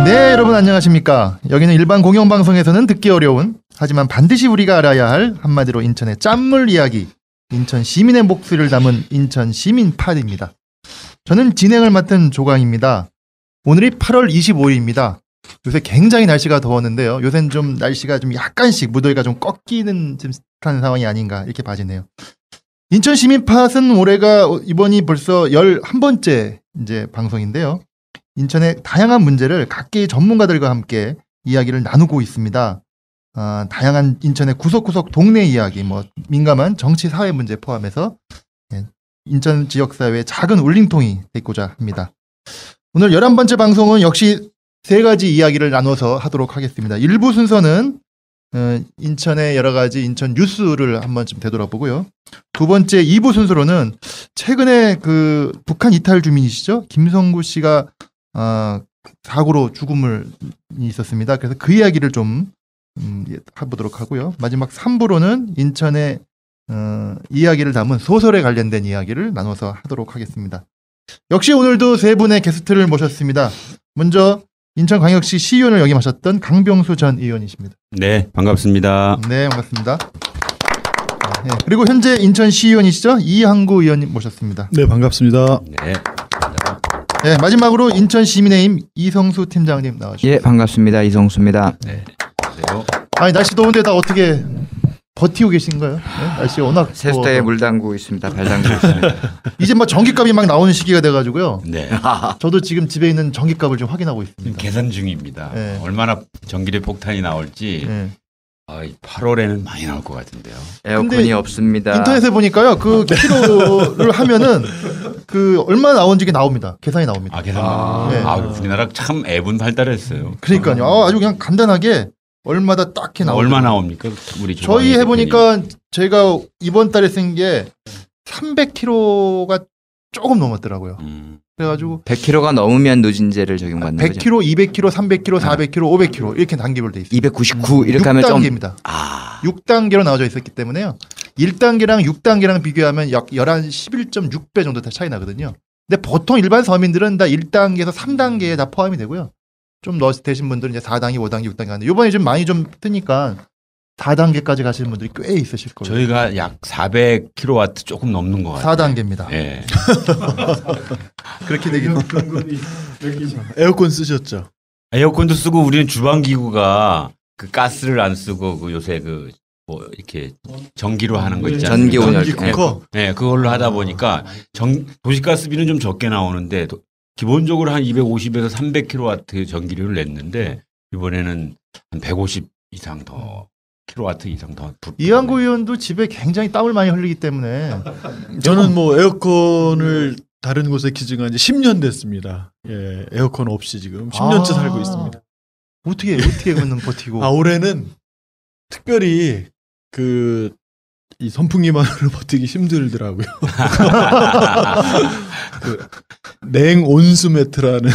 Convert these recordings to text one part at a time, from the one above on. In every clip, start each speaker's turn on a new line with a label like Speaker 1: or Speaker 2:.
Speaker 1: 네, 여러분 안녕하십니까. 여기는 일반 공영방송에서는 듣기 어려운 하지만 반드시 우리가 알아야 할 한마디로 인천의 짠물 이야기, 인천 시민의 목소리를 담은 인천 시민팟입니다. 저는 진행을 맡은 조광입니다. 오늘이 8월 25일입니다. 요새 굉장히 날씨가 더웠는데요. 요새는 좀 날씨가 좀 약간씩 무더위가 좀 꺾이는 듯한 상황이 아닌가 이렇게 봐지네요. 인천 시민팟은 올해가 이번이 벌써 11번째 이제 방송인데요. 인천의 다양한 문제를 각계의 전문가들과 함께 이야기를 나누고 있습니다. 다양한 인천의 구석구석 동네 이야기, 민감한 정치 사회 문제 포함해서 인천 지역사회의 작은 울림통이 되고자 합니다. 오늘 11번째 방송은 역시 세 가지 이야기를 나눠서 하도록 하겠습니다. 1부 순서는 인천의 여러 가지 인천 뉴스를 한 번쯤 되돌아보고요. 두 번째 2부 순서로는 최근에 그 북한 이탈 주민이시죠? 김성구 씨가 사고로 죽음을 있었습니다. 그래서 그 이야기를 좀 해보도록 하고요. 마지막 3부로는 인천의 이야기를 담은 소설에 관련된 이야기를 나눠서 하도록 하겠습니다. 역시 오늘도 세 분의 게스트를 모셨습니다. 먼저 인천광역시 시의원을 역임하셨던 강병수 전 의원이십니다.
Speaker 2: 네, 반갑습니다.
Speaker 1: 네, 반갑습니다. 네, 그리고 현재 인천 시의원이시죠? 이항구 의원님 모셨습니다.
Speaker 3: 네, 반갑습니다.
Speaker 2: 네.
Speaker 1: 네, 마지막으로 인천 시민의힘 이성수 팀장님 나와주십시오.
Speaker 4: 예, 반갑습니다. 이성수입니다.
Speaker 2: 네. 안녕하세요.
Speaker 1: 아니 날씨 더운데 다 어떻게 버티고 계신 거예요? 네? 날씨 워낙
Speaker 4: 세수대에 물 담그고 있습니다. 발 담그고 있습니다.
Speaker 1: 이제 막 전기값이 막 나오는 시기가 돼가지고요.
Speaker 2: 네.
Speaker 1: 저도 지금 집에 있는 전기값을 좀 확인하고 있습니다.
Speaker 2: 계산 중입니다.
Speaker 1: 네.
Speaker 2: 얼마나 전기료 폭탄이 나올지
Speaker 1: 네.
Speaker 2: 8월에는 많이 나올 것 같은데요.
Speaker 4: 에어컨이 없습니다.
Speaker 1: 인터넷에 보니까요, 그 키로를 하면은 그 얼마 나온지 나옵니다. 계산이 나옵니다.
Speaker 2: 계산.
Speaker 1: 네.
Speaker 2: 우리나라 참 애분 발달했어요.
Speaker 1: 그러니까요. 아주 그냥 간단하게 얼마다 딱히 나옵니다.
Speaker 2: 얼마 나옵니까? 우리
Speaker 1: 저희 해보니까 제가 이번 달에 쓴 게 300kg가 조금 넘었더라고요. 그래가지고
Speaker 4: 100kg가 넘으면 누진제를 적용받는 거죠.
Speaker 1: 100kg, 200kg, 300kg, 400kg, 500kg 이렇게 단계별로 돼 있어요.
Speaker 4: 299 이렇게 하면 좀
Speaker 1: 6단계입니다. 6단계로 나와져 있었기 때문에요. 1단계랑 6단계랑 비교하면 약 11.6배 정도 다 차이 나거든요. 근데 보통 일반 서민들은 다 1단계에서 3단계에 다 포함이 되고요. 좀 되신 분들은 이제 4단계, 5단계, 6단계 하는데 이번에 좀 많이 좀 뜨니까 4단계까지 가시는 분들이 꽤 있으실 거예요.
Speaker 2: 저희가 약 400kW 조금 넘는 것 같아요.
Speaker 1: 4단계입니다.
Speaker 2: 네.
Speaker 1: 그렇게 되긴
Speaker 3: 에어컨 쓰셨죠?
Speaker 2: 에어컨도 쓰고 우리는 주방 기구가 그 가스를 안 쓰고 그 요새 이렇게 전기로 하는 거 있잖아요.
Speaker 4: 전기 온열.
Speaker 3: 전기 쿠커.
Speaker 2: 네, 그걸로 하다 보니까 도시가스비는 좀 적게 나오는데 기본적으로 한 250에서 300kW 전기료를 냈는데 이번에는 한 150 이상 더 킬로와트 이상 더.
Speaker 1: 이항구 의원도 집에 굉장히 땀을 많이 흘리기 때문에
Speaker 3: 저는 에어컨을 다른 곳에 기증한 지 10년 됐습니다. 예, 에어컨 없이 지금 10년째 살고 있습니다.
Speaker 1: 어떻게 그러면 버티고?
Speaker 3: 올해는 특별히 이 선풍기만으로 버티기 힘들더라고요. 냉온수 매트라는.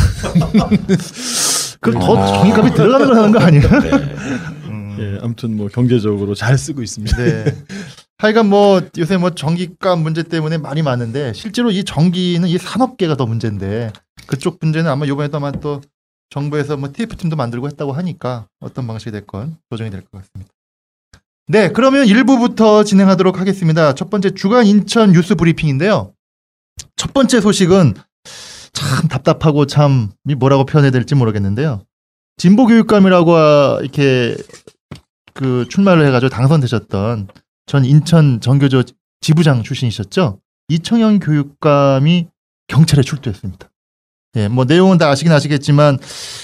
Speaker 1: 그럼 더 전기값이 들어가는 거 아니에요?
Speaker 2: 네.
Speaker 3: 예, 아무튼 경제적으로 잘 쓰고 있습니다.
Speaker 1: 네. 하여간 요새 전기값 문제 때문에 말이 많은데 실제로 이 전기는 이 산업계가 더 문제인데 그쪽 문제는 아마 이번에도 아마 또 정부에서 TF팀도 만들고 했다고 하니까 어떤 방식이 됐건 조정이 될 것 같습니다. 네, 그러면 1부부터 진행하도록 하겠습니다. 첫 번째 주간 인천 뉴스 브리핑인데요. 첫 번째 소식은 참 답답하고 참 뭐라고 표현해야 될지 모르겠는데요. 진보교육감이라고 이렇게 출마를 해가지고 당선되셨던 전 인천 전교조 지부장 출신이셨죠. 이청현 교육감이 경찰에 출두했습니다. 예, 내용은 다 아시겠지만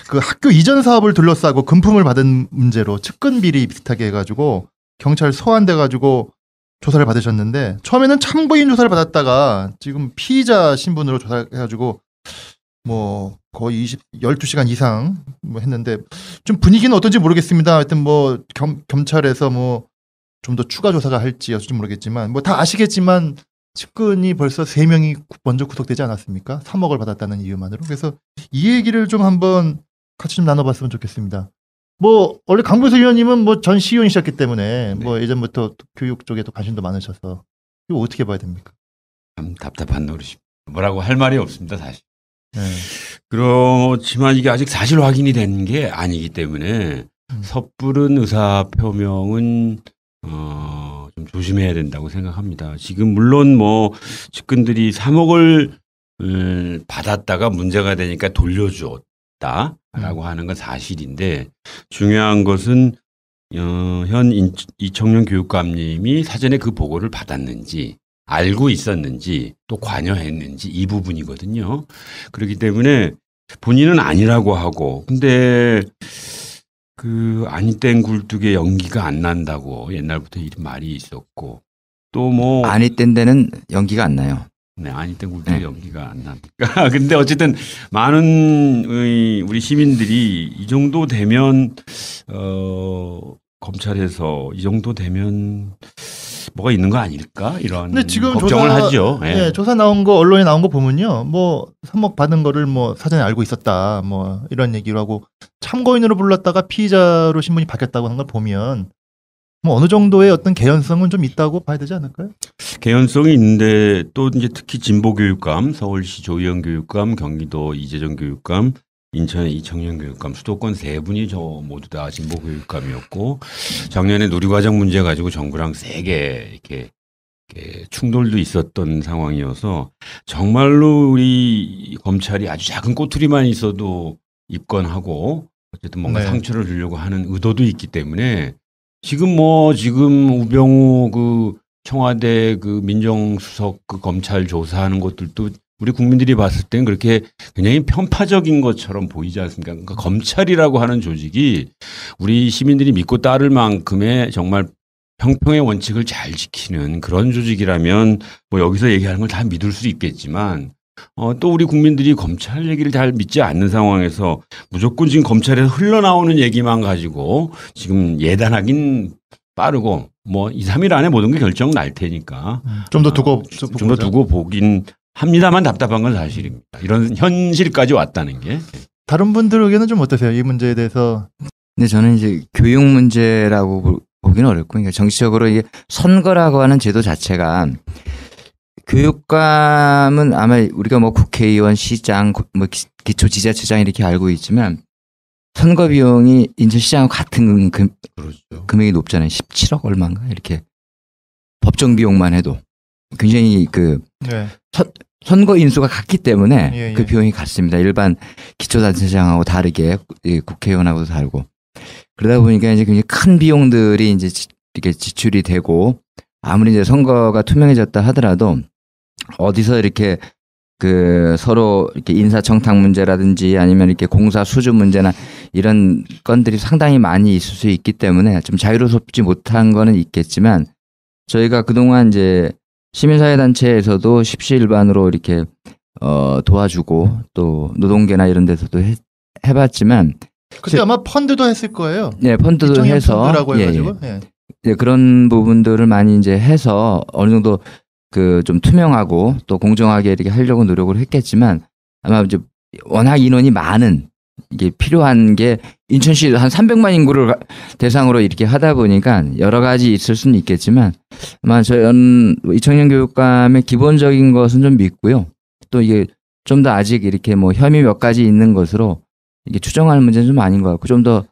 Speaker 1: 그 학교 이전 사업을 둘러싸고 금품을 받은 문제로 측근 비리 비슷하게 해가지고 경찰 소환돼가지고 조사를 받으셨는데 처음에는 참고인 조사를 받았다가 지금 피의자 신분으로 조사해가지고 거의 12시간 이상 했는데 좀 분위기는 어떤지 모르겠습니다. 하여튼 검찰에서 좀 더 추가 조사가 할지 어쩔지 모르겠지만 다 아시겠지만 측근이 벌써 3명이 먼저 구속되지 않았습니까? 3억을 받았다는 이유만으로. 그래서 이 얘기를 좀 한번 같이 좀 나눠봤으면 좋겠습니다. 원래 강병수 의원님은 전 시의원이셨기 때문에
Speaker 2: 네.
Speaker 1: 예전부터 교육 쪽에도 관심도 많으셔서 이거 어떻게 봐야 됩니까?
Speaker 2: 참 답답한 노릇입니다. 뭐라고 할 말이 없습니다, 사실.
Speaker 1: 네.
Speaker 2: 그렇지만 이게 아직 사실 확인이 된 게 아니기 때문에 섣부른 의사 표명은 좀 조심해야 된다고 생각합니다. 지금 물론 뭐 측근들이 3억을 받았다가 문제가 되니까 돌려주었다라고 하는 건 사실인데 중요한 것은 현 이청용 교육감님이 사전에 그 보고를 받았는지 알고 있었는지 또 관여했는지 이 부분이거든요. 그렇기 때문에 본인은 아니라고 하고 근데 그 아니땡 굴뚝에 연기가 안 난다고 옛날부터 이런 말이 있었고 또 뭐
Speaker 4: 아니땐 데는 연기가 안 나요.
Speaker 2: 네, 아니땡 굴뚝에 연기가 안 나니까. 근데 어쨌든 많은 우리 시민들이 이 정도 되면 검찰에서 이 정도 되면 뭐가 있는 거 아닐까 이런
Speaker 1: 근데 지금
Speaker 2: 걱정을 하죠.
Speaker 1: 예, 조사 나온 거 언론에 나온 거 보면요, 뭐 3억 받은 거를 뭐 사전에 알고 있었다, 뭐 이런 얘기를 하고 참고인으로 불렀다가 피의자로 신분이 바뀌었다고 하는 걸 보면 뭐 어느 정도의 어떤 개연성은 좀 있다고 봐야 되지 않을까요? 개연성이
Speaker 2: 있는데 또 이제 특히 진보교육감, 서울시 조희영 교육감, 경기도 이재정 교육감, 인천의 이청용 교육감, 수도권 세 분이 모두 다 진보 교육감이었고 작년에 누리과정 문제 가지고 정부랑 세게 이렇게 충돌도 있었던 상황이어서 정말로 우리 검찰이 아주 작은 꼬투리만 있어도 입건하고 어쨌든 뭔가 상처를 주려고 하는 의도도 있기 때문에 지금 우병우 그 청와대 그 민정수석 그 검찰 조사하는 것들도 우리 국민들이 봤을 땐 그렇게 굉장히 편파적인 것처럼 보이지 않습니까? 그러니까 검찰이라고 하는 조직이 우리 시민들이 믿고 따를 만큼의 정말 평평의 원칙을 잘 지키는 그런 조직이라면 뭐 여기서 얘기하는 걸 다 믿을 수 있겠지만 또 우리 국민들이 검찰 얘기를 잘 믿지 않는 상황에서 무조건 지금 검찰에서 흘러나오는 얘기만 가지고 지금 예단하긴 빠르고 뭐 2, 3일 안에 모든 게 결정 날 테니까
Speaker 1: 좀 더 두고
Speaker 2: 보긴 합니다만 답답한 건 사실입니다. 이런 현실까지 왔다는 게.
Speaker 1: 다른 분들 의견은 좀 어떠세요? 이 문제에 대해서.
Speaker 4: 근데 저는 이제 교육 문제라고 보기는 어렵고, 그러니까 정치적으로 이게 선거라고 하는 제도 자체가 교육감은 아마 우리가 뭐 국회의원, 시장, 뭐 기초지자체장 이렇게 알고 있지만 선거 비용이 인천시장과 같은
Speaker 2: 그렇죠.
Speaker 4: 금액이 높잖아요. 17억 얼마인가 이렇게 법정 비용만 해도 굉장히 선거 인수가 같기 때문에 그 비용이 같습니다. 일반 기초단체장하고 다르게 국회의원하고도 다르고 그러다 보니까 이제 굉장히 큰 비용들이 이제 이렇게 지출이 되고 아무리 이제 선거가 투명해졌다 하더라도 어디서 이렇게 그 서로 이렇게 인사청탁 문제라든지 아니면 이렇게 공사 수주 문제나 이런 건들이 상당히 많이 있을 수 있기 때문에 좀 자유롭지 못한 거는 있겠지만 저희가 그동안 이제 시민사회단체에서도 십시일반으로 이렇게 도와주고 또 노동계나 이런 데서도 해봤지만
Speaker 1: 그때 아마 펀드도 했을 거예요.
Speaker 4: 네, 펀드도 해서
Speaker 1: 펀드라고 해가지고.
Speaker 4: 네, 그런 부분들을 많이 이제 해서 어느 정도 그 좀 투명하고 또 공정하게 이렇게 하려고 노력을 했겠지만 아마 이제 워낙 인원이 많은 이게 필요한 게 인천시 한 300만 인구를 대상으로 이렇게 하다 보니까 여러 가지 있을 수는 있겠지만 아마 저는 이청용 교육감의 기본적인 것은 좀 믿고요. 또 이게 좀 더 아직 이렇게 뭐 혐의 몇 가지 있는 것으로 이게 추정할 문제는 좀 아닌 것 같고 좀 더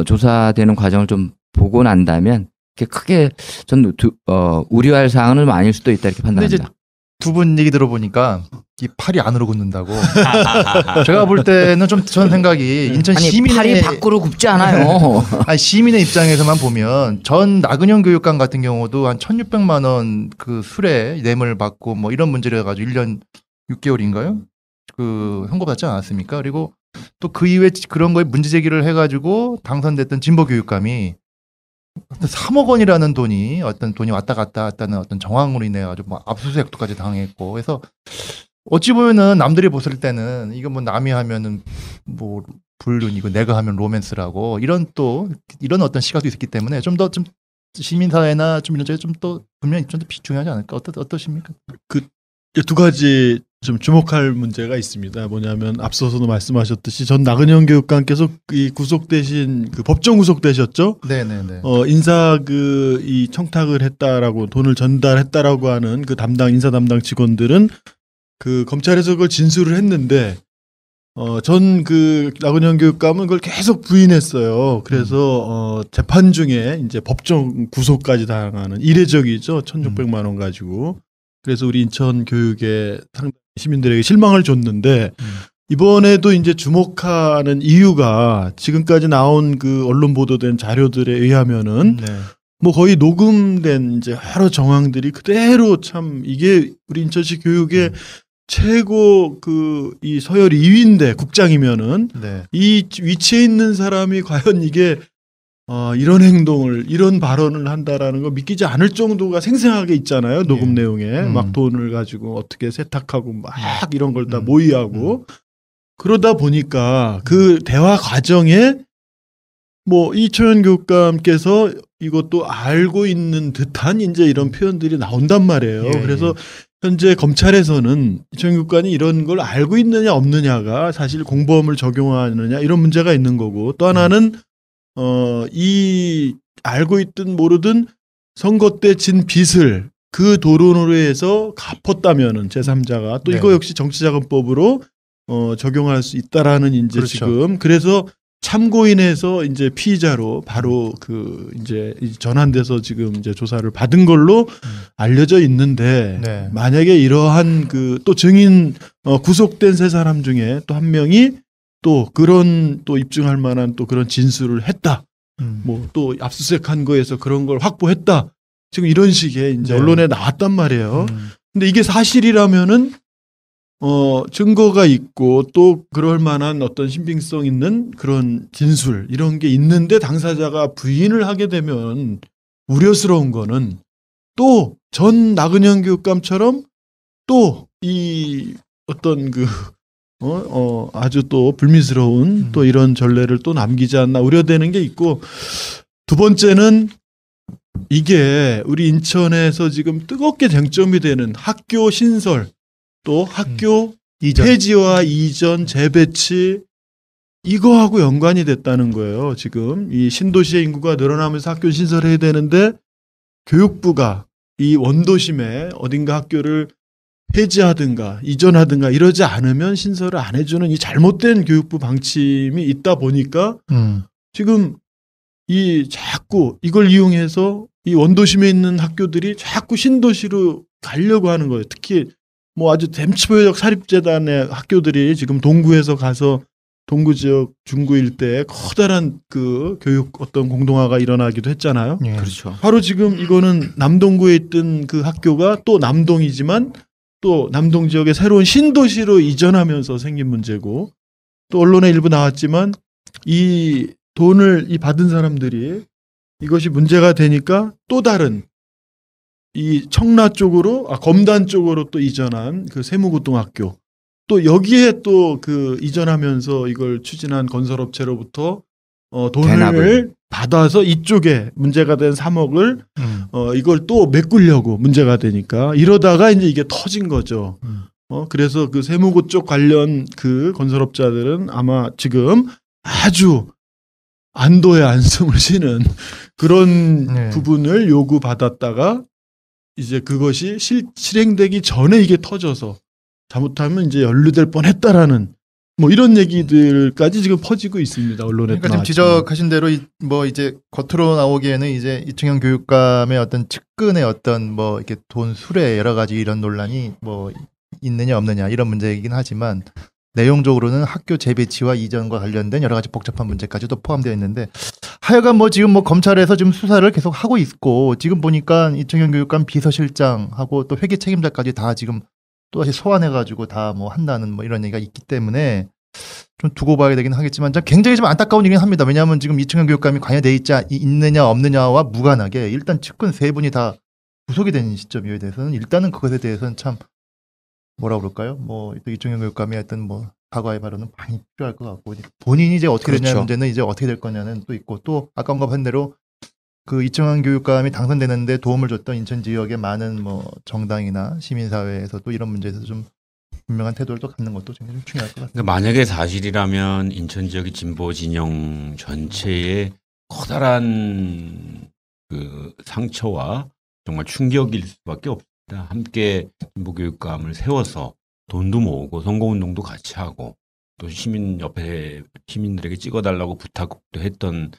Speaker 4: 조사되는 과정을 좀 보고 난다면 크게 전 우려할 사항은 좀 아닐 수도 있다 이렇게 판단합니다.
Speaker 1: 두 분 얘기 들어보니까 이 팔이 안으로 굽는다고. 제가 볼 때는 좀 전 생각이 인천 시민의
Speaker 4: 팔이 밖으로 굽지 않아요.
Speaker 1: 아니, 시민의 입장에서만 보면 전 나근영 교육감 같은 경우도 한 1,600만 원 그 술에 뇌물 받고 뭐 이런 문제를 해가지고 1년 6개월인가요? 그 선고받지 않았습니까? 그리고 또 그 이후에 그런 거에 문제 제기를 해가지고 당선됐던 진보 교육감이 3억 원이라는 돈이 왔다 갔다 했다는 어떤 정황으로 인해 가지고 뭐 압수수색도까지 당했고 그래서 어찌 보면은 남들이 봤을 때는 이거 뭐 남이 하면은 뭐 불륜 이거 내가 하면 로맨스라고 이런 어떤 시각도 있기 때문에 좀 더 시민사회나 좀 이런 쪽에 좀 또 분명히 좀 더 중요하지 않을까 어떠십니까?
Speaker 3: 그 두 가지 좀 주목할 문제가 있습니다. 뭐냐면 앞서서도 말씀하셨듯이 전 나근영 교육감께서 이 구속되신 그 법정 구속되셨죠?
Speaker 1: 네네네.
Speaker 3: 인사 이 청탁을 했다라고 돈을 전달했다라고 하는 그 인사 담당 직원들은 그 검찰에서 그걸 진술을 했는데 전 그 나근현 교육감은 그걸 계속 부인했어요. 그래서 재판 중에 이제 법정 구속까지 당하는 이례적이죠. 1,600만 원 가지고. 그래서 우리 인천 교육에 상당히 시민들에게 실망을 줬는데 이번에도 이제 주목하는 이유가 지금까지 나온 그 언론 보도된 자료들에 의하면은 뭐 거의 녹음된 이제 여러 정황들이 그대로 참 이게 우리 인천시 교육의 최고 그 이 서열 2위인데 국장이면은 이 위치에 있는 사람이 과연 이게 이런 행동을 이런 발언을 한다라는 거 믿기지 않을 정도가 생생하게 있잖아요. 녹음 내용에 막 돈을 가지고 어떻게 세탁하고 막 이런 걸 다 모의하고 그러다 보니까 그 대화 과정에 뭐 이철현 교육감께서 이것도 알고 있는 듯한 이제 이런 표현들이 나온단 말이에요. 그래서 현재 검찰에서는 이철현 교육감이 이런 걸 알고 있느냐 없느냐가 사실 공범을 적용하느냐 이런 문제가 있는 거고 또 하나는 이 알고 있든 모르든 선거 때 진 빚을 그 도론으로 해서 갚았다면은 제3자가 또 이거 역시 정치자금법으로 적용할 수 있다라는 이제
Speaker 1: 그렇죠.
Speaker 3: 지금 그래서 참고인에서 이제 피의자로 바로 그 이제 전환돼서 지금 이제 조사를 받은 걸로 알려져 있는데 만약에 이러한 그 또 증인 구속된 세 사람 중에 또 한 명이 또 그런 또 입증할 만한 또 그런 진술을 했다. 뭐 또 압수수색한 거에서 그런 걸 확보했다. 지금 이런 식의 이제 언론에 나왔단 말이에요. 근데 이게 사실이라면은 증거가 있고 또 그럴 만한 어떤 신빙성 있는 그런 진술 이런 게 있는데 당사자가 부인을 하게 되면 우려스러운 거는 또 전 나근현 교육감처럼 또 이 어떤 그 아주 또 불미스러운 또 이런 전례를 또 남기지 않나 우려되는 게 있고 두 번째는 이게 우리 인천에서 지금 뜨겁게 쟁점이 되는 학교 신설 또 학교 폐지와 이전 재배치 이거하고 연관이 됐다는 거예요. 지금 이 신도시의 인구가 늘어나면서 학교 신설해야 되는데 교육부가 이 원도심에 어딘가 학교를 폐지하든가 이전하든가 이러지 않으면 신설을 안 해주는 이 잘못된 교육부 방침이 있다 보니까 지금 이 자꾸 이걸 이용해서 이 원도심에 있는 학교들이 자꾸 신도시로 가려고 하는 거예요. 특히 뭐 아주 댐치포역 사립재단의 학교들이 지금 동구에서 가서 동구 지역 중구 일대에 커다란 그 교육 어떤 공동화가 일어나기도 했잖아요.
Speaker 4: 그렇죠.
Speaker 3: 바로 지금 이거는 남동구에 있던 그 학교가 또 남동이지만 또 남동 지역의 새로운 신도시로 이전하면서 생긴 문제고 또 언론에 일부 나왔지만 이 돈을 이 받은 사람들이 이것이 문제가 되니까 또 다른 이 청라 쪽으로 검단 쪽으로 또 이전한 그 세무고등학교 또 여기에 또 그 이전하면서 이걸 추진한 건설업체로부터 돈을
Speaker 4: 대납을.
Speaker 3: 받아서 이쪽에 문제가 된 3억을 이걸 또 메꾸려고 문제가 되니까 이러다가 이제 이게 터진 거죠. 그래서 그 세무고 쪽 관련 그 건설업자들은 아마 지금 아주 안도의 안숨을 쉬는 그런 부분을 요구받았다가 이제 그것이 실행되기 전에 이게 터져서 잘못하면 이제 연루될 뻔했다라는 뭐 이런 얘기들까지 지금 퍼지고 있습니다. 언론에.
Speaker 1: 그러니까 지금 지적하신 대로 뭐 이제 겉으로 나오기에는 이제 이충현 교육감의 어떤 측근의 어떤 뭐 이렇게 돈 수뢰 여러 가지 이런 논란이 뭐 있느냐 없느냐 이런 문제이긴 하지만 내용적으로는 학교 재배치와 이전과 관련된 여러 가지 복잡한 문제까지도 포함되어 있는데 하여간 뭐 지금 뭐 검찰에서 지금 수사를 계속 하고 있고 지금 보니까 이충현 교육감 비서실장하고 또 회계 책임자까지 다 지금 또다시 소환해가지고 다 뭐 한다는 뭐 이런 얘기가 있기 때문에 좀 두고 봐야 되긴 하겠지만 굉장히 좀 안타까운 일이긴 합니다. 왜냐하면 지금 이충현 교육감이 관여돼 있느냐 없느냐와 무관하게 일단 측근 세 분이 다 구속이 된 시점에 대해서는 일단은 그것에 대해서는 참 뭐라 그럴까요? 뭐 이충현 교육감이 했던 뭐 사과의 발언은 많이 필요할 것 같고 본인이 이제 어떻게 되냐는 문제는 이제 어떻게 될 거냐는 또 있고 또 아까 언급한 대로 그 이충현 교육감이 당선되는데 도움을 줬던 인천 지역의 많은 뭐 정당이나 시민사회에서도 이런 문제에서 좀 분명한 태도를 또 갖는 것도 굉장히 중요할 것 같습니다.
Speaker 2: 그러니까 만약에 사실이라면 인천 지역의 진보 진영 전체에 커다란 그 상처와 정말 충격일 수밖에 없습니다. 함께 진보 교육감을 세워서 돈도 모으고 선거운동도 같이 하고 또 시민들에게 찍어달라고 부탁도 했던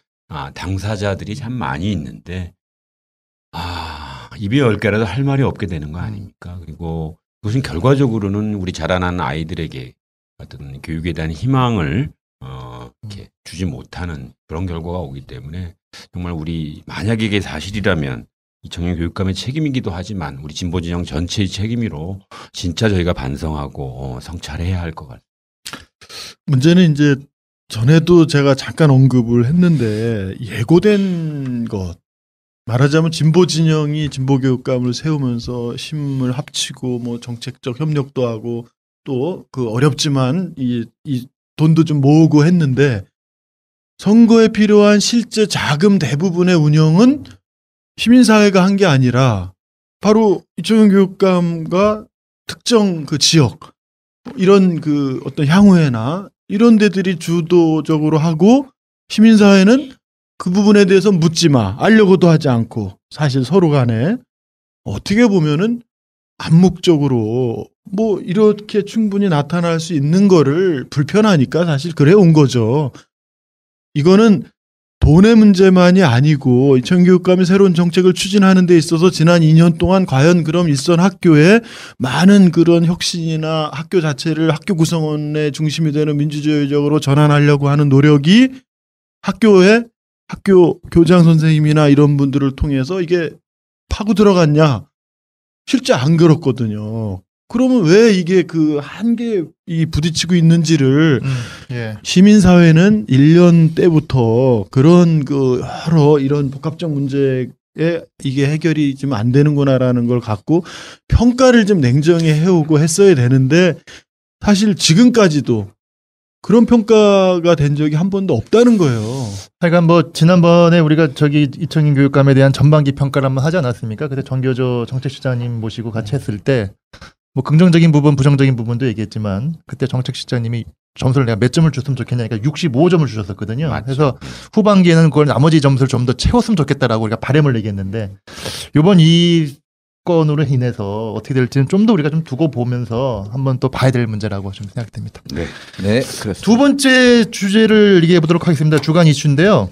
Speaker 2: 당사자들이 참 많이 있는데 입이 10개라도 할 말이 없게 되는 거 아닙니까? 그리고 그것은 결과적으로는 우리 자라나는 아이들에게 어떤 교육에 대한 희망을 이렇게 주지 못하는 그런 결과가 오기 때문에 정말 우리 만약에 이게 사실이라면 이청용 교육감의 책임이기도 하지만 우리 진보진영 전체의 책임으로 진짜 저희가 반성하고 성찰해야 할 것 같아요.
Speaker 3: 문제는 이제 전에도 제가 잠깐 언급을 했는데 예고된 것 말하자면 진보진영이 진보교육감을 세우면서 힘을 합치고 뭐 정책적 협력도 하고 또 그 어렵지만 이 돈도 좀 모으고 했는데 선거에 필요한 실제 자금 대부분의 운영은 시민사회가 한 게 아니라 바로 이청용 교육감과 특정 그 지역 이런 그 어떤 향후회나 이런 데들이 주도적으로 하고 시민사회는 그 부분에 대해서 묻지 마, 알려고도 하지 않고 사실 서로 간에 어떻게 보면은 암묵적으로 뭐 이렇게 충분히 나타날 수 있는 거를 불편하니까 사실 그래 온 거죠. 이거는 돈의 문제만이 아니고 이청용 교육감이 새로운 정책을 추진하는 데 있어서 지난 2년 동안 과연 그럼 일선 학교에 많은 그런 혁신이나 학교 자체를 학교 구성원의 중심이 되는 민주주의적으로 전환하려고 하는 노력이 학교에 학교 교장 선생님이나 이런 분들을 통해서 이게 파고 들어갔냐? 실제 안 그렇거든요. 그러면 왜 이게 그 한계에 부딪히고 있는지를 시민사회는 1년 때부터 그런 그 여러 이런 복합적 문제에 이게 해결이 좀 안 되는구나라는 걸 갖고 평가를 좀 냉정히 해오고 했어야 되는데 사실 지금까지도 그런 평가가 된 적이 한 번도 없다는 거예요.
Speaker 1: 하여간 뭐 지난번에 우리가 이청용 교육감에 대한 전반기 평가를 한번 하지 않았습니까? 그때 정교조 정책실장님 모시고 같이 했을 때 뭐 긍정적인 부분, 부정적인 부분도 얘기했지만 그때 정책실장님이 점수를 내가 몇 점을 줬으면 좋겠냐, 그러니까 65점을 주셨었거든요.
Speaker 2: 맞죠.
Speaker 1: 그래서 후반기에는 그걸 나머지 점수를 좀 더 채웠으면 좋겠다라고 우리가 바람을 얘기했는데 이번 이 건으로 인해서 어떻게 될지는 좀 더 우리가 좀 두고 보면서 한번 또 봐야 될 문제라고 좀 생각됩니다.
Speaker 4: 네, 그렇습니다.
Speaker 1: 두 번째 주제를 얘기해 보도록 하겠습니다. 주간 이슈인데요.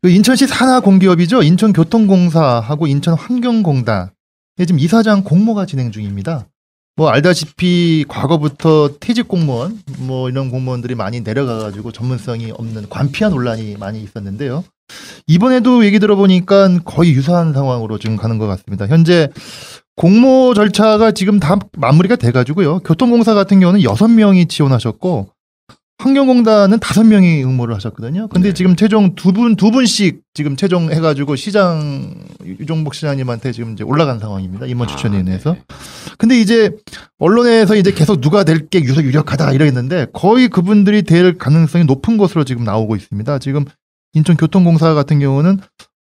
Speaker 1: 인천시 산하 공기업이죠. 인천교통공사하고 인천환경공단. 지금 이사장 공모가 진행 중입니다. 뭐 알다시피 과거부터 퇴직 공무원 뭐 이런 공무원들이 많이 내려가가지고 전문성이 없는 관피한 논란이 많이 있었는데요. 이번에도 얘기 들어보니까 거의 유사한 상황으로 지금 가는 것 같습니다. 현재 공모 절차가 지금 다 마무리가 돼가지고요. 교통공사 같은 경우는 6명이 지원하셨고 환경공단은 5명이 응모를 하셨거든요. 근데 지금 최종 두 분씩 지금 최종 해가지고 시장 유종복 시장님한테 지금 이제 올라간 상황입니다. 임원 추천에 인해서. 근데 이제 언론에서 이제 계속 누가 될 게 유력하다 이러겠는데 거의 그분들이 될 가능성이 높은 것으로 지금 나오고 있습니다. 지금 인천교통공사 같은 경우는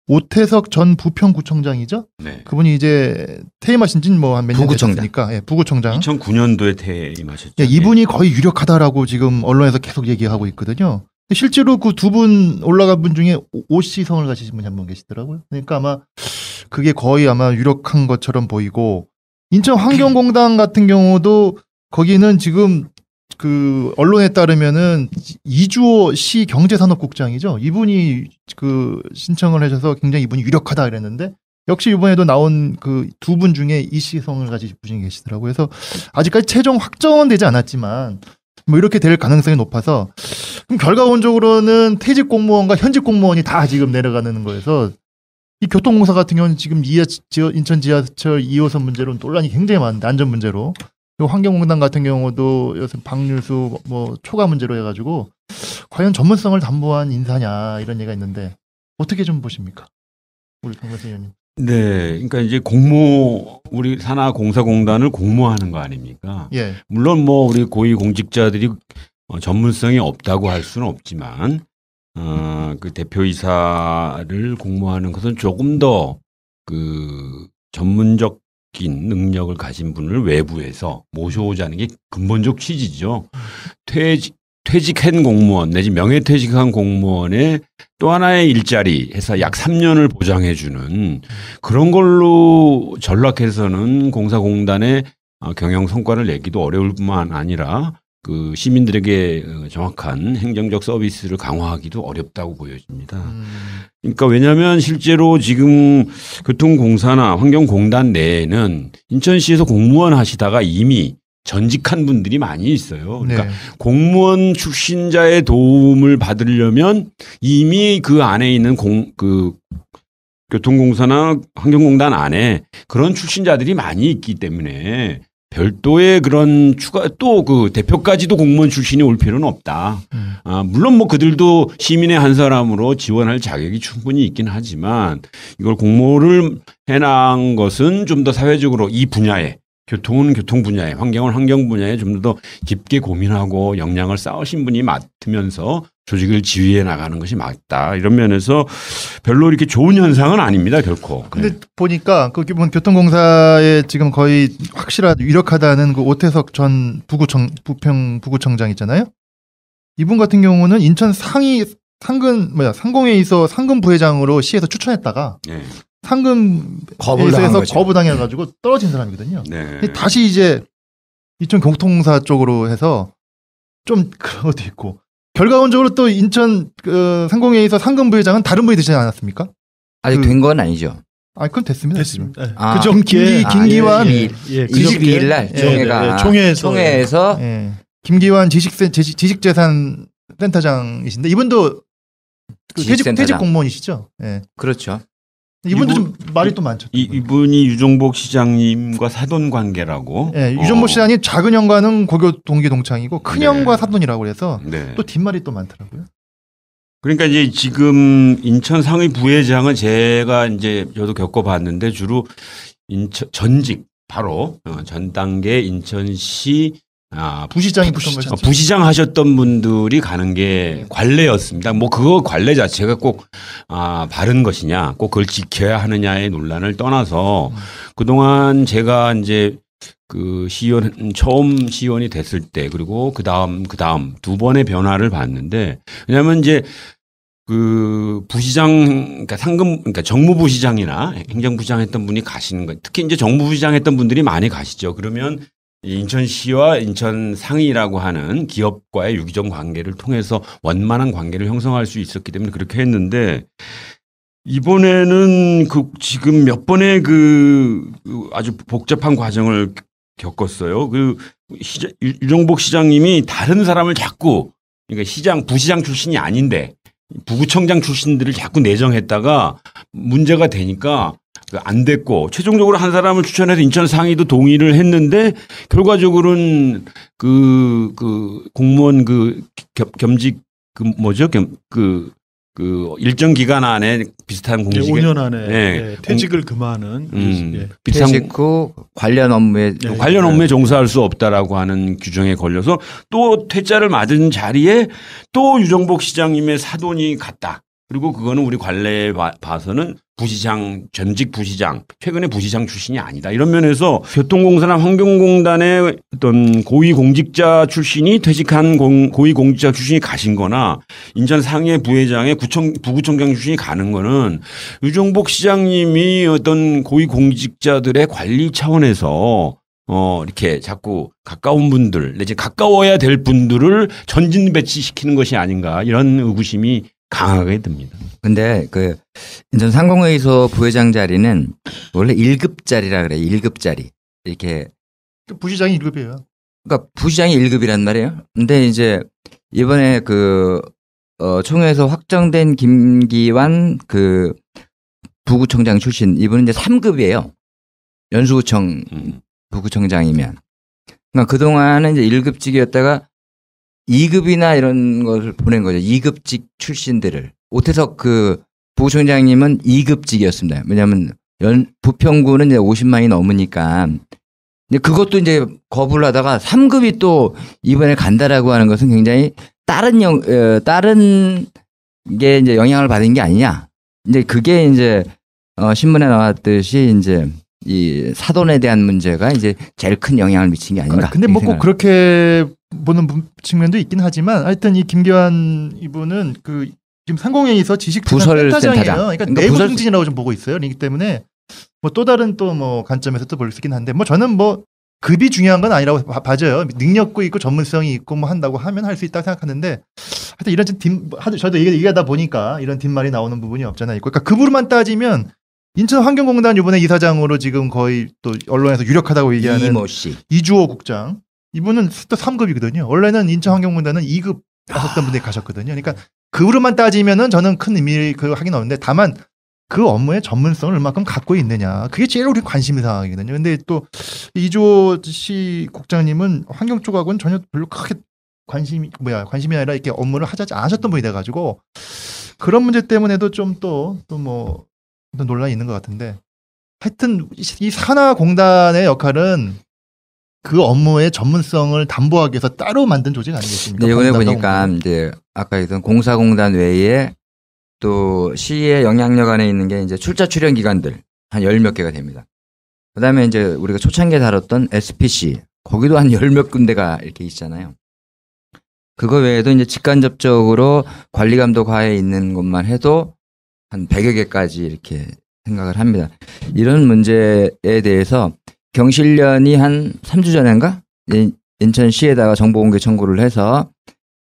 Speaker 1: 오태석 전 부평구청장이죠. 네. 그분이 이제 퇴임하신 지는 뭐 한 몇 년 됐으니까. 예, 부구청장.
Speaker 2: 2009년도에 퇴임하셨죠.
Speaker 1: 예, 이분이 거의 유력하다라고 지금 언론에서 계속 얘기하고 있거든요. 실제로 그 두 분 올라간 분 중에 오씨 성을 가지신 분이 한 분 계시더라고요. 그러니까 아마 그게 거의 아마 유력한 것처럼 보이고 인천환경공단 같은 경우도 거기는 지금 그 언론에 따르면은 이주호 시 경제산업국장이죠. 이분이 그 신청을 하셔서 굉장히 이분이 유력하다 그랬는데 역시 이번에도 나온 그 두 분 중에 이시성을 가지신 분이 계시더라고요. 그래서 아직까지 최종 확정은 되지 않았지만 뭐 이렇게 될 가능성이 높아서 그럼 결과론적으로는 퇴직 공무원과 현직 공무원이 다 지금 내려가는 거여서 이 교통공사 같은 경우는 지금 인천 지하철 2호선 문제로 논란이 굉장히 많은데 안전 문제로. 환경공단 같은 경우도 요새 방류수 뭐 초과 문제로 해가지고 과연 전문성을 담보한 인사냐 이런 얘기가 있는데 어떻게 좀 보십니까, 우리 강관세 의원님?
Speaker 2: 네, 그러니까 이제 우리 산하공사공단을 공모하는 거 아닙니까?
Speaker 1: 예.
Speaker 2: 물론 뭐 우리 고위 공직자들이 전문성이 없다고 할 수는 없지만 그 대표이사를 공모하는 것은 조금 더 그 전문적 능력을 가진 분을 외부에서 모셔오자는 게 근본적 취지죠. 퇴직한 공무원 내지 명예퇴직한 공무원의 또 하나의 일자리 해서 약 3년을 보장해주는 그런 걸로 전락해서는 공사공단의 경영 성과를 내기도 어려울 뿐만 아니라 그 시민들에게 정확한 행정적 서비스를 강화하기도 어렵다고 보여집니다. 그러니까 왜냐하면 실제로 지금 교통공사나 환경공단 내에는 인천시에서 공무원 하시다가 이미 전직한 분들이 많이 있어요. 그러니까 네. 공무원 출신자의 도움을 받으려면 이미 그 안에 있는 교통공사나 환경공단 안에 그런 출신자들이 많이 있기 때문에 별도의 그런 추가 또 그 대표까지도 공무원 출신이 올 필요는 없다. 물론 뭐 그들도 시민의 한 사람으로 지원할 자격이 충분히 있긴 하지만 이걸 공모를 해놓은 것은 좀 더 사회적으로 이 분야에 교통은 교통 분야에 환경은 환경 분야에 좀 더 깊게 고민하고 역량을 쌓으신 분이 맡으면서 조직을 지휘해 나가는 것이 맞다. 이런 면에서 별로 이렇게 좋은 현상은 아닙니다, 결코.
Speaker 1: 근데 네. 보니까 그 기본 교통공사에 지금 거의 확실하다, 유력하다는 그 오태석 전 부평 부구청장 있잖아요. 이분 같은 경우는 인천 상공에 있어 상금 부회장으로 시에서 추천했다가 네. 상금에서 거부당해가지고 떨어진 사람이거든요. 네. 다시 이제 인천 교통공사 쪽으로 해서 좀 그런 것도 있고. 결과론적으로 또 인천 상공회의소 상금 부회장은 다른 분이 되지 않았습니까?
Speaker 4: 아직 된 건 아니죠.
Speaker 1: 아, 그건 됐습니다.
Speaker 3: 됐습니다. 네.
Speaker 1: 그죠? 김기환
Speaker 4: 22일 날 총회에서
Speaker 1: 김기환 지식재산 센터장이신데 이분도 퇴직 공무원이시죠? 네.
Speaker 4: 그렇죠.
Speaker 1: 이분도 좀 말이 또 많죠.
Speaker 2: 이분이 유종복 시장님과 사돈 관계라고.
Speaker 1: 네, 유종복 시장이 작은 형과는 고교 동기 동창이고 큰 형과 사돈이라고 해서 또 뒷말이 또 많더라고요.
Speaker 2: 그러니까 이제 지금 인천 상의 부회장은 제가 이제 저도 겪어봤는데 주로 전직 바로 전 단계 인천시 부시장 하셨던 분들이 가는 게 관례였습니다. 뭐 그거 관례 자체가 꼭 바른 것이냐, 꼭 그걸 지켜야 하느냐의 논란을 떠나서 그동안 제가 이제 그 처음 시의원이 됐을 때 그리고 그 다음 두 번의 변화를 봤는데 왜냐하면 이제 그 부시장, 그러니까 그러니까 정무부시장이나 행정부시장 했던 분이 가시는 거, 특히 이제 정무부시장 했던 분들이 많이 가시죠. 그러면 인천시와 인천상이라고 하는 기업과의 유기적 관계를 통해서 원만한 관계를 형성할 수 있었기 때문에 그렇게 했는데 이번에는 지금 몇 번의 아주 복잡한 과정을 겪었어요. 유종복 시장님이 다른 사람을 자꾸 그러니까 부시장 출신이 아닌데 부구청장 출신들을 자꾸 내정했다가 문제가 되니까 안 됐고 최종적으로 한 사람을 추천해서 인천 상의도 동의를 했는데 결과적으로는 그 공무원 겸직 일정 기간 안에 비슷한 공직에
Speaker 3: 5년 안에 퇴직을 금하는
Speaker 4: 퇴직 후 관련 업무에
Speaker 2: 종사할 수 없다라고 하는 규정에 걸려서 또 퇴짜를 맞은 자리에 또 유종복 시장님의 사돈이 갔다. 그리고 그거는 우리 관례에 봐서는 전직 부시장, 최근에 부시장 출신이 아니다. 이런 면에서 교통공사나 환경공단의 어떤 고위공직자 출신이 퇴직한 고위공직자 출신이 가신 거나 인천 상해 부회장의 부구청장 출신이 가는 거는 유종복 시장님이 어떤 고위공직자들의 관리 차원에서 이렇게 자꾸 가까운 분들, 내지 가까워야 될 분들을 전진 배치시키는 것이 아닌가 이런 의구심이 강하게 듭니다.
Speaker 4: 근데 인천 상공회의소 부회장 자리는 원래 1급자리라 그래. 1급자리. 이렇게
Speaker 1: 부시장이 1급이에요.
Speaker 4: 그러니까 부시장이 1급이란 말이에요. 근데 이제 이번에 총회에서 확정된 김기환 부구청장 출신 이분은 이제 3급이에요. 연수구청 부구청장이면. 그러니까 그동안은 이제 1급직이었다가 2급이나 이런 것을 보낸 거죠. 2급직 출신들을. 오태석 부구청장님은 2급직이었습니다. 왜냐하면 부평구는 이제 50만이 넘으니까. 근데 그것도 이제 거부를 하다가 3급이 또 이번에 간다라고 하는 것은 굉장히 다른 게 이제 영향을 받은 게 아니냐. 이제 그게 이제 신문에 나왔듯이 이제 이 사돈에 대한 문제가 이제 제일 큰 영향을 미친 게 아닌가.
Speaker 1: 근데 뭐 꼭 그렇게 보는 측면도 있긴 하지만 하여튼 이 김기환 이분은 지금 상공회의소 지식부설센터장이에요. 그러니까 내부 승진이라고 좀 보고 있어요. 그렇기 때문에 뭐 또 다른 또 뭐 관점에서 또 볼 수 있긴 한데 뭐 저는 뭐 급이 중요한 건 아니라고 봐져요. 능력도 있고 전문성이 있고 뭐 한다고 하면 할 수 있다고 생각하는데 하여튼 이런 저도 얘기하다 보니까 이런 뒷말이 나오는 부분이 없잖아 있고. 그러니까 급으로만 따지면 인천환경공단 이번에 이사장으로 지금 거의 또 언론에서 유력하다고 얘기하는
Speaker 4: 이모 씨.
Speaker 1: 이주호 국장. 이분은 또 3급이거든요. 원래는 인천환경공단은 2급 하셨던 분들이 가셨거든요. 그러니까 급으로만 따지면은 저는 큰 의미 하긴 없는데 다만 그 업무의 전문성을 얼마큼 갖고 있느냐. 그게 제일 우리 관심 사항이거든요. 근데 또 이주호 씨 국장님은 환경 쪽하고는 전혀 별로 크게 관심이 아니라 이렇게 업무를 하지 않으셨던 분이 돼가지고 그런 문제 때문에도 좀 또 뭐 논란이 있는 것 같은데 하여튼 이 산하공단의 역할은 그 업무의 전문성을 담보하기 위해서 따로 만든 조직 아니겠습니까?
Speaker 4: 네, 이번에 보니까 이제 아까 얘기했던 공사공단 외에 또 시의 영향력 안에 있는 게 이제 출자 출연 기관들 한 10몇 개가 됩니다. 그다음에 이제 우리가 초창기에 다뤘던 SPC 거기도 한 10몇 군데가 이렇게 있잖아요. 그거 외에도 이제 직간접적으로 관리 감독 하에 있는 것만 해도 한 100여 개까지 이렇게 생각을 합니다. 이런 문제에 대해서 경실련이 한 3주 전인가 인천시에다가 정보공개 청구를 해서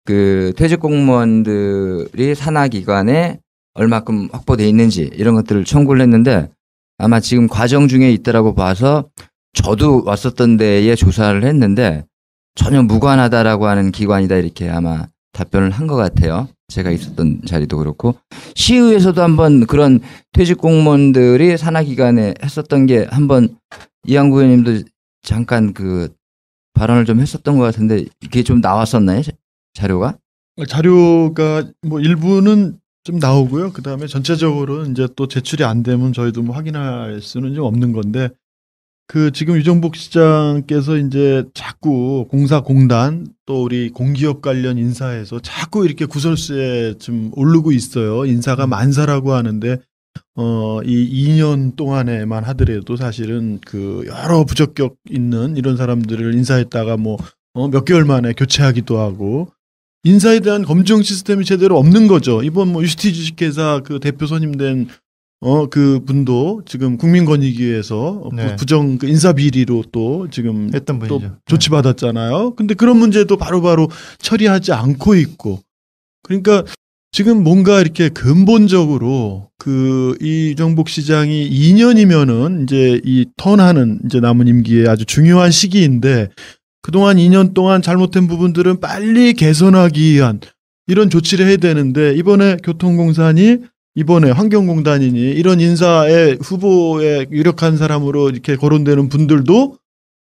Speaker 4: 그 퇴직 공무원들이 산하기관에 얼마큼 확보돼 있는지 이런 것들을 청구를 했는데 아마 지금 과정 중에 있더라고 봐서 저도 왔었던 데에 조사를 했는데 전혀 무관하다라고 하는 기관이다 이렇게 아마 답변을 한 것 같아요. 제가 있었던 자리도 그렇고 시의회에서도 한번 그런 퇴직 공무원들이 산하기관에 했었던 게 한번 이항구 의원님도 잠깐 그 발언을 좀 했었던 것 같은데 이게 좀 나왔었나요? 자료가
Speaker 3: 뭐 일부는 좀 나오고요. 그 다음에 전체적으로 이제 또 제출이 안 되면 저희도 뭐 확인할 수는 좀 없는 건데 그 지금 유정복 시장께서 이제 자꾸 공사공단 또 우리 공기업 관련 인사에서 자꾸 이렇게 구설수에 좀 오르고 있어요. 인사가 만사라고 하는데 이 2년 동안에만 하더라도 사실은 그 여러 부적격 있는 이런 사람들을 인사했다가 뭐 몇 개월 만에 교체하기도 하고 인사에 대한 검증 시스템이 제대로 없는 거죠. 이번 뭐 유스티 주식회사 그 대표 선임된 그 분도 지금 국민권익위에서
Speaker 1: 네.
Speaker 3: 부정 그 인사 비리로 또 지금
Speaker 1: 했던
Speaker 3: 또
Speaker 1: 분이죠.
Speaker 3: 조치받았잖아요. 근데 그런 문제도 바로바로 처리하지 않고 있고 그러니까 지금 뭔가 이렇게 근본적으로 그 이정복 시장이 2년이면은 이제 이 턴하는 이제 남은 임기에 아주 중요한 시기인데 그동안 2년 동안 잘못된 부분들은 빨리 개선하기 위한 이런 조치를 해야 되는데 이번에 교통공단이 이번에 환경공단이니 이런 인사의 후보에 유력한 사람으로 이렇게 거론되는 분들도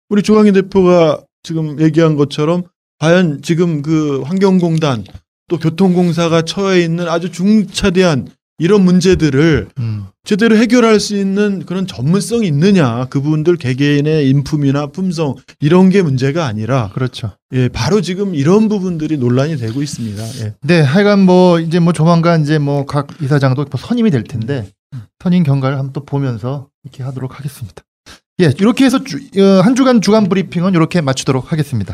Speaker 3: 우리 조강희 대표가 지금 얘기한 것처럼 과연 지금 그 환경공단 또 교통공사가 처해 있는 아주 중차대한 이런 문제들을 제대로 해결할 수 있는 그런 전문성이 있느냐. 그분들 개개인의 인품이나 품성 이런 게 문제가 아니라
Speaker 1: 그렇죠.
Speaker 3: 예, 바로 지금 이런 부분들이 논란이 되고 있습니다. 예.
Speaker 1: 네, 하여간 뭐 이제 뭐 조만간 이제 뭐 각 이사장도 선임이 될 텐데 선임 경과를 한번 또 보면서 이렇게 하도록 하겠습니다. 예, 이렇게 해서 한 주간 주간 브리핑은 이렇게 마치도록 하겠습니다.